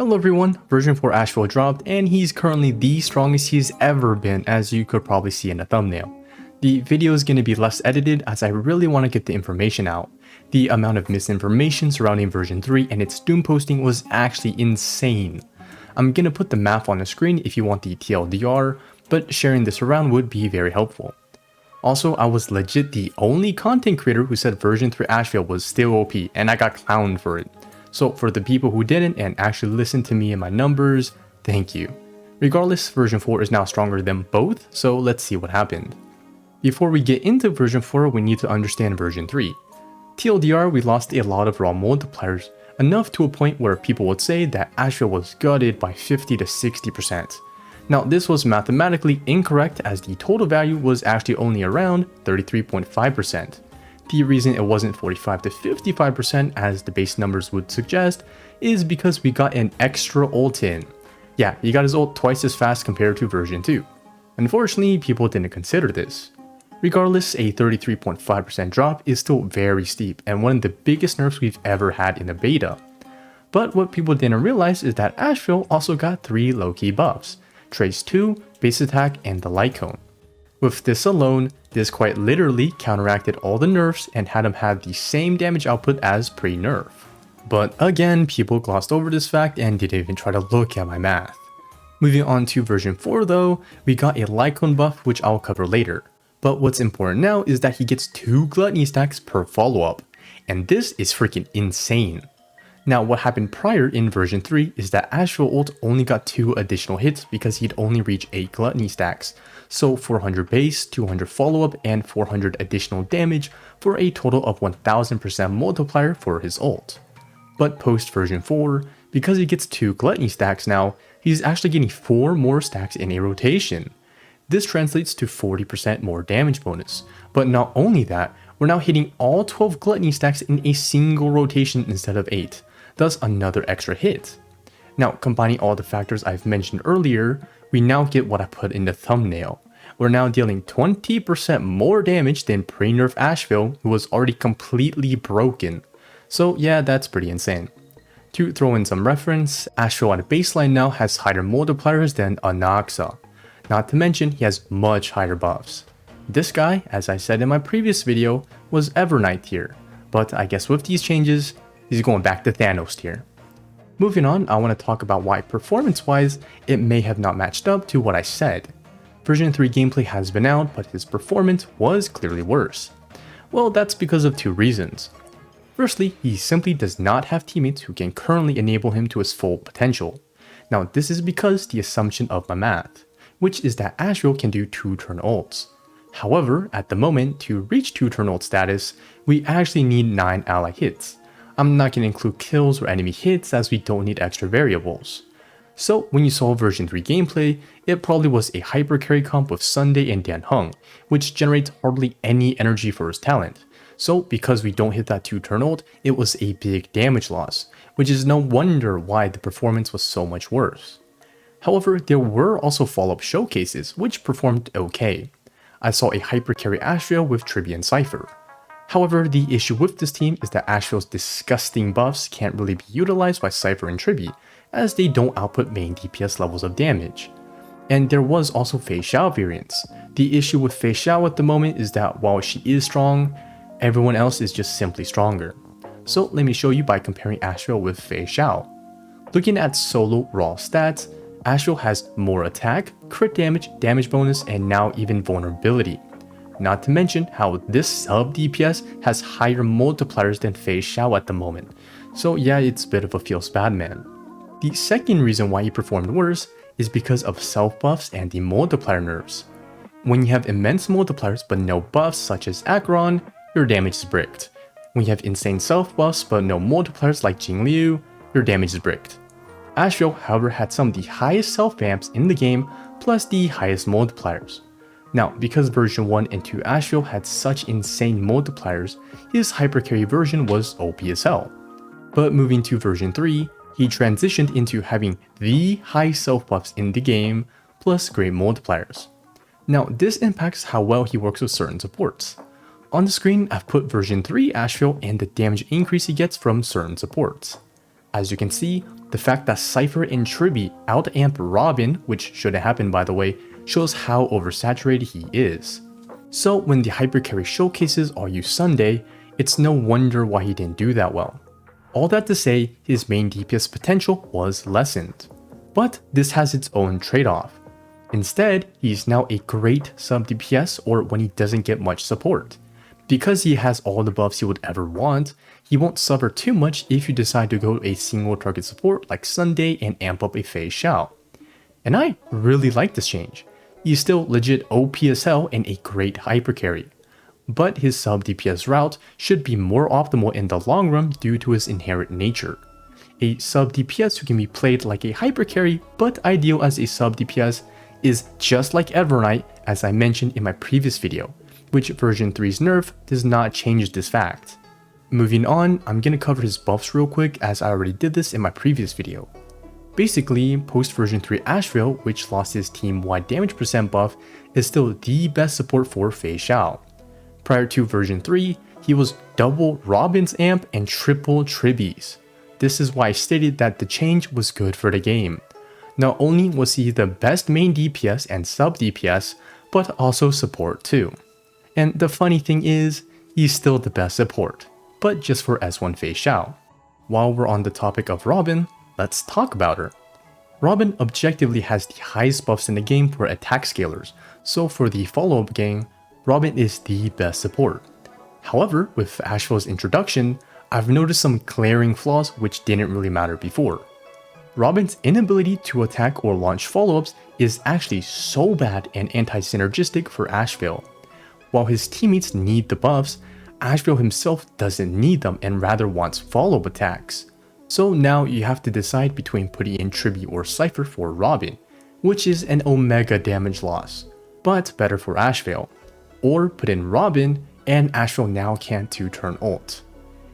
Hello everyone, version 4 Ashveil dropped and he's currently the strongest he's ever been, as you could probably see in the thumbnail. The video is going to be less edited as I really want to get the information out. The amount of misinformation surrounding version 3 and its doom posting was actually insane. I'm going to put the math on the screen if you want the TLDR, but sharing this around would be very helpful. Also, I was legit the only content creator who said version 3 Ashveil was still OP and I got clowned for it. So for the people who didn't and actually listened to me and my numbers, thank you. Regardless, version 4 is now stronger than both, so let's see what happened. Before we get into version 4, we need to understand version 3. TLDR, we lost a lot of raw multipliers, enough to a point where people would say that Ashveil was gutted by 50 to 60%. Now this was mathematically incorrect as the total value was actually only around 33.5%. The reason it wasn't 45 to 55% as the base numbers would suggest is because we got an extra ult in. Yeah, he got his ult twice as fast compared to version 2. Unfortunately, people didn't consider this. Regardless, a 33.5% drop is still very steep and one of the biggest nerfs we've ever had in a beta. But what people didn't realize is that Ashveil also got 3 low-key buffs: Trace 2, Base Attack, and the Lightcone. With this alone, this quite literally counteracted all the nerfs and had him have the same damage output as pre-nerf. But again, people glossed over this fact and didn't even try to look at my math. Moving on to version 4 though, we got a Lightcone buff which I'll cover later. But what's important now is that he gets 2 Gluttony stacks per follow-up, and this is freaking insane. Now what happened prior in version 3 is that Ashveil ult only got 2 additional hits because he'd only reach 8 Gluttony stacks, so 400 base, 200 follow-up, and 400 additional damage for a total of 1000% multiplier for his ult. But post version 4, because he gets 2 Gluttony stacks now, he's actually getting 4 more stacks in a rotation. This translates to 40% more damage bonus, but not only that, we're now hitting all 12 Gluttony stacks in a single rotation instead of 8. Thus another extra hit. Now combining all the factors I've mentioned earlier, we now get what I put in the thumbnail. We're now dealing 20% more damage than pre-nerf Ashveil, who was already completely broken. So yeah, that's pretty insane. To throw in some reference, Ashveil at baseline now has higher multipliers than Anaxa. Not to mention he has much higher buffs. This guy, as I said in my previous video, was Evernight tier, but I guess with these changes, he's going back to Thanos tier. Moving on, I want to talk about why performance-wise, it may have not matched up to what I said. Version 3 gameplay has been out, but his performance was clearly worse. Well, that's because of 2 reasons. Firstly, he simply does not have teammates who can currently enable him to his full potential. Now this is because the assumption of my math, which is that Ashveil can do 2-turn ults. However, at the moment, to reach 2-turn ult status, we actually need 9 ally hits. I'm not going to include kills or enemy hits as we don't need extra variables. So when you saw version 3 gameplay, it probably was a hyper carry comp with Sunday and Dan Heng, which generates hardly any energy for his talent. So because we don't hit that 2-turn ult, it was a big damage loss, which is no wonder why the performance was so much worse. However, there were also follow-up showcases which performed okay. I saw a hyper carry Ashveil with Tribby and Cypher. However, the issue with this team is that Ashveil's disgusting buffs can't really be utilized by Cypher and Tribby, as they don't output main DPS levels of damage. And there was also Feixiao variants. The issue with Feixiao at the moment is that while she is strong, everyone else is just simply stronger. So let me show you by comparing Ashveil with Feixiao. Looking at solo raw stats, Ashveil has more attack, crit damage, damage bonus, and now even vulnerability. Not to mention how this sub DPS has higher multipliers than Feixiao at the moment. So yeah, it's a bit of a feels bad man. The second reason why he performed worse is because of self buffs and the multiplier nerfs. When you have immense multipliers but no buffs such as Acheron, your damage is bricked. When you have insane self buffs but no multipliers like Jingliu, your damage is bricked. Ashveil, however, had some of the highest self vamps in the game plus the highest multipliers. Now, because version 1 and 2 Ashveil had such insane multipliers, his hypercarry version was OP as hell. But moving to version 3, he transitioned into having the high self buffs in the game, plus great multipliers. Now, this impacts how well he works with certain supports. On the screen, I've put version 3 Ashveil and the damage increase he gets from certain supports. As you can see, the fact that Cypher and Tribby out-amp Robin, which shouldn't happen by the way, shows how oversaturated he is. So when the hypercarry showcases are used Sunday, it's no wonder why he didn't do that well. All that to say, his main DPS potential was lessened. But this has its own trade-off. Instead, he's now a great sub DPS or when he doesn't get much support. Because he has all the buffs you would ever want, he won't suffer too much if you decide to go a single target support like Sunday and amp up a Feixiao. And I really like this change. He's still legit OP as hell and a great hypercarry. But his sub DPS route should be more optimal in the long run due to his inherent nature. A sub DPS who can be played like a hypercarry but ideal as a sub DPS is just like Evernight, as I mentioned in my previous video, which version 3's nerf does not change this fact. Moving on, I'm gonna cover his buffs real quick as I already did this in my previous video. Basically, post version 3 Ashveil, which lost his team-wide damage percent buff, is still the best support for Feixiao. Prior to version 3, he was double Robin's amp and triple Tribby's. This is why I stated that the change was good for the game. Not only was he the best main DPS and sub DPS, but also support too. And the funny thing is, he's still the best support, but just for S1 Feixiao. While we're on the topic of Robin, let's talk about her. Robin objectively has the highest buffs in the game for attack scalers, so for the follow-up gang, Robin is the best support. However, with Ashveil's introduction, I've noticed some glaring flaws which didn't really matter before. Robin's inability to attack or launch follow-ups is actually so bad and anti-synergistic for Ashveil. While his teammates need the buffs, Ashveil himself doesn't need them and rather wants follow-up attacks. So now you have to decide between putting in Tribby or Cypher for Robin, which is an omega damage loss, but better for Ashveil. Or put in Robin and Ashveil now can't 2-turn ult.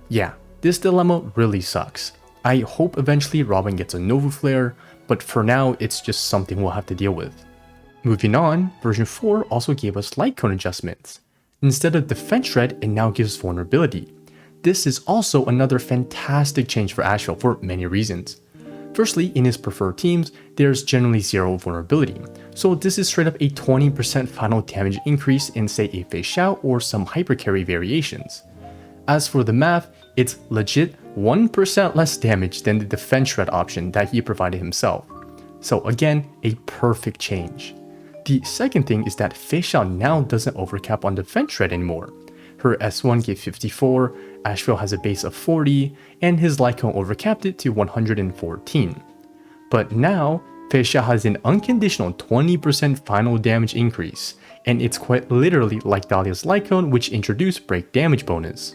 Yeah, this dilemma really sucks. I hope eventually Robin gets a Nova Flare, but for now it's just something we'll have to deal with. Moving on, version 4 also gave us Lightcone adjustments. Instead of Defense Shred, it now gives vulnerability. This is also another fantastic change for Ashveil for many reasons. Firstly, in his preferred teams, there's generally zero vulnerability, so this is straight up a 20% final damage increase in say a Feixiao or some hypercarry variations. As for the math, it's legit 1% less damage than the Defense Shred option that he provided himself. So again, a perfect change. The second thing is that Feixiao now doesn't overcap on Defense Shred anymore. Her S1 gave 54, Ashveil has a base of 40, and his Lightcone overcapped it to 114. But now, Feixiao has an unconditional 20% final damage increase, and it's quite literally like Dahlia's Lightcone, which introduced break damage bonus.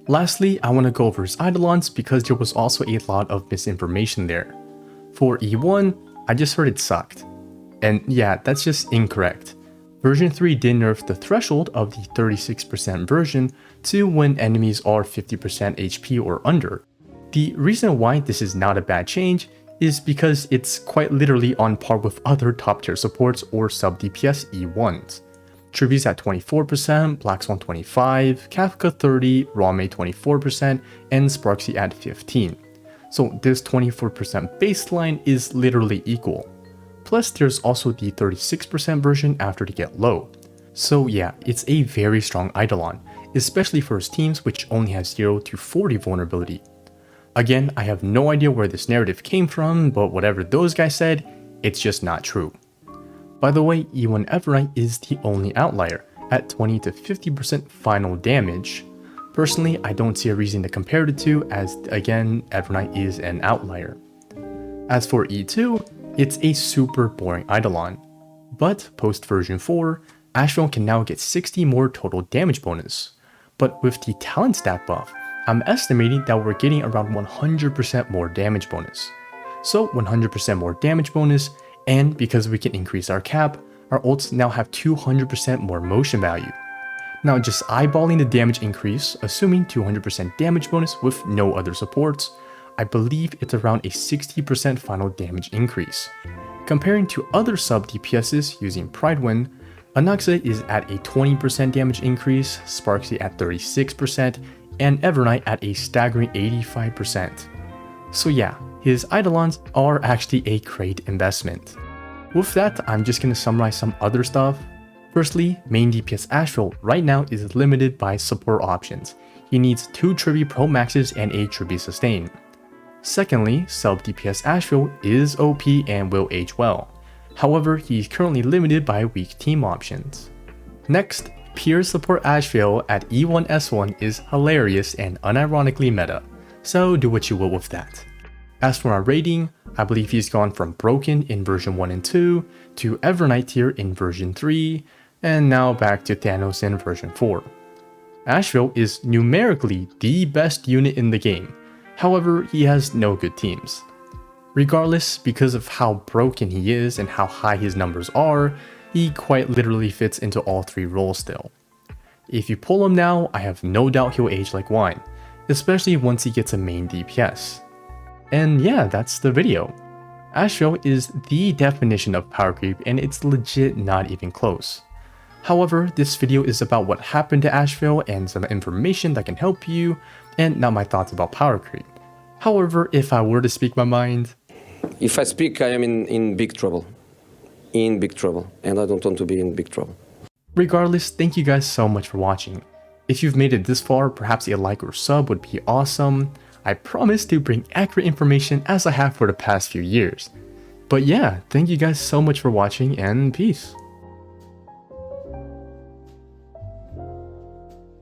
Lastly, I want to go over his Eidolons because there was also a lot of misinformation there. For E1, I just heard it sucked. And yeah, that's just incorrect. Version 3 did nerf the threshold of the 36% version to when enemies are 50% HP or under. The reason why this is not a bad change is because it's quite literally on par with other top tier supports or sub DPS E1s. Tribby's at 24%, Black Swan 25%, Kafka 30%, Rame 24%, and Sparksy at 15%. So this 24% baseline is literally equal. Plus there's also the 36% version after they get low. So yeah, it's a very strong Eidolon, especially for his teams which only have 0 to 40 vulnerability. Again, I have no idea where this narrative came from, but whatever those guys said, it's just not true. By the way, E1 Evernight is the only outlier, at 20 to 50% final damage. Personally, I don't see a reason to compare the two as, again, Evernight is an outlier. As for E2, it's a super boring Eidolon. But post version 4, Ashveil can now get 60 more total damage bonus. But with the talent stat buff, I'm estimating that we're getting around 100% more damage bonus. So 100% more damage bonus, and because we can increase our cap, our ults now have 200% more motion value. Now just eyeballing the damage increase, assuming 200% damage bonus with no other supports, I believe it's around a 60% final damage increase. Comparing to other sub DPSs using Pridewind, Anaxa is at a 20% damage increase, Sparksy at 36%, and Evernight at a staggering 85%. So yeah, his Eidolons are actually a great investment. With that, I'm just gonna summarize some other stuff. Firstly, main DPS Ashveil right now is limited by support options. He needs 2 Tribute Pro Maxes and a Tribute Sustain. Secondly, sub DPS Ashveil is OP and will age well. However, he's currently limited by weak team options. Next, pure support Ashveil at E1S1 is hilarious and unironically meta, so do what you will with that. As for my rating, I believe he's gone from broken in version 1 and 2, to Evernight tier in version 3, and now back to Thanos in version 4. Ashveil is numerically the best unit in the game, however he has no good teams. Regardless, because of how broken he is and how high his numbers are, he quite literally fits into all 3 roles still. If you pull him now, I have no doubt he'll age like wine, especially once he gets a main DPS. And yeah, that's the video. Ashveil is the definition of power creep and it's legit not even close. However, this video is about what happened to Ashveil and some information that can help you, and not my thoughts about power creep. However, if I were to speak my mind... If I speak, I am in big trouble. In big trouble. And I don't want to be in big trouble. Regardless, thank you guys so much for watching. If you've made it this far, perhaps a like or sub would be awesome. I promise to bring accurate information as I have for the past few years. But yeah, thank you guys so much for watching and peace.